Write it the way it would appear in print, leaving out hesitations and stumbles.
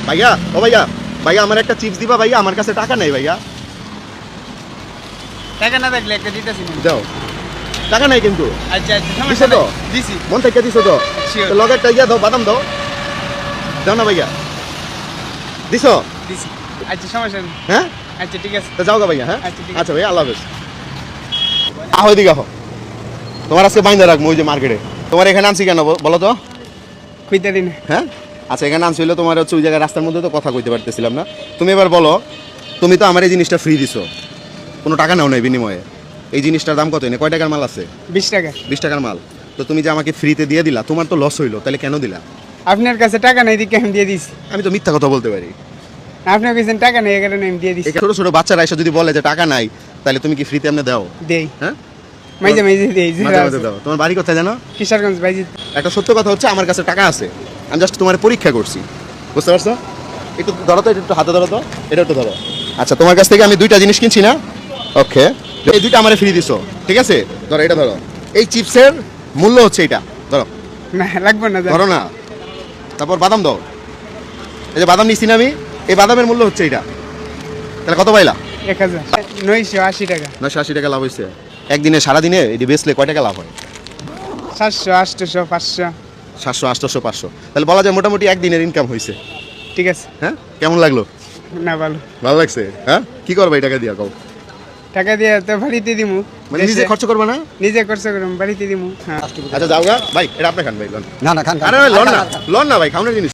ভাইয়া ও ভাইয়া ভাইয়া আমার একটা চিপস দিবা ভাইয়া, আমার কাছে টাকা নেই ভাইয়া। টাকা না থাকলে একটা দিতেছি না। দাও, টাকা নাই কিন্তু। আচ্ছা আচ্ছা দিছো সমস্যা তো? নাই দিছি মন থেকে দিছো তো? Sure. তো লগেরটা ইয়া দাও, বাদাম দাও, দাও না ভাইয়া। দিছো? দিছি আচ্ছা সমস্যা নেই হ্যাঁ আচ্ছা ঠিক আছে তো যাও গা ভাইয়া। হ্যাঁ আচ্ছা, ঠিক আছে। আচ্ছা ভাইয়া, আল্লাহ হাফেজ। আহ ওইদিকে আহ, তোমার আজকে বাইন্দা রাখবো ওই যে মার্কেটে। তোমার এখানে আনছি কেন বলো তো? কইতে দিন হ্যাঁ আচ্ছা, এখানে আনছি হইলো তোমার হচ্ছে ওই জায়গায় রাস্তার মধ্যে তো কথা কইতে পারতেছিলাম না। তুমি এবার বলো, তুমি তো আমার এই জিনিসটা ফ্রি দিছো, কোনো টাকা নাও নাই বিনিময়ে। এই জিনিসটার দাম কত? এনে কয় টাকার মাল আছে? 20 টাকা 20 টাকার মাল। তো তুমি যে আমাকে ফ্রিতে দিয়ে দিলা, তোমার তো লস হইলো, তাহলে কেন দিলা? আপনার কাছে টাকা নাই দিকে আমি দিয়ে দিছি। আমি তো মিথ্যা কথা বলতে পারি। আপনি কইছেন টাকা নেই, এই কারণে আমি দিয়ে দিছি। এই ছোট ছোট বাচ্চারা এসে যদি বলে যে টাকা নাই, তাহলে তুমি কি ফ্রিতে এমনি দাও? দেই হ্যাঁ মাঝে মাঝে দেই। মাঝে মাঝে দাও। তোমার বাড়ি কোথায় জানো? কিশোরগঞ্জ বাইজি। একটা সত্য কথা হচ্ছে, আমার কাছে টাকা আছে, আমি জাস্ট তোমার পরীক্ষা করছি, বুঝতে পারছো? একটু ধরো তো, এটা একটু হাতে ধরো তো, এটা একটু ধরো। আচ্ছা, তোমার কাছ থেকে আমি দুইটা জিনিস কিনছি না? ওকে, এই দুইটা আমারে ফ্রি দিছো, ঠিক আছে? ধরো, এটা ধরো। এই চিপসের মূল্য হচ্ছে এটা, ধরো। না লাগবে না ধরো না। তারপর বাদাম দাও, এই যে বাদাম নিচ্ছি না আমি, এই বাদামের মূল্য হচ্ছে এটা। তাহলে কত পাইলা? 1980 টাকা। 980 টাকা লাভ হয়েছে। একদিনে সারাদিনে এটি বেচলে কয় টাকা লাভ হয়? 700 800 500। 700 800 500, তাহলে বলা যায় মোটামুটি একদিনের ইনকাম হয়েছে। ঠিক আছে। হ্যাঁ, কেমন লাগলো? না ভালো। ভালো লাগছে? হ্যাঁ, কি করবা এই টাকা দিয়া কও? টাকা দিয়ে তো বাড়িতে দিমু। মানে নিজে খরচ করবা না? নিজে খরচ করুম, বাড়িতে দিমু। হ্যাঁ আচ্ছা যাও গা ভাই, এটা আপনি খান ভাই, লন। না না খান খান। আরে লন না, লন না ভাই, খাওয়ানোর জিনিস।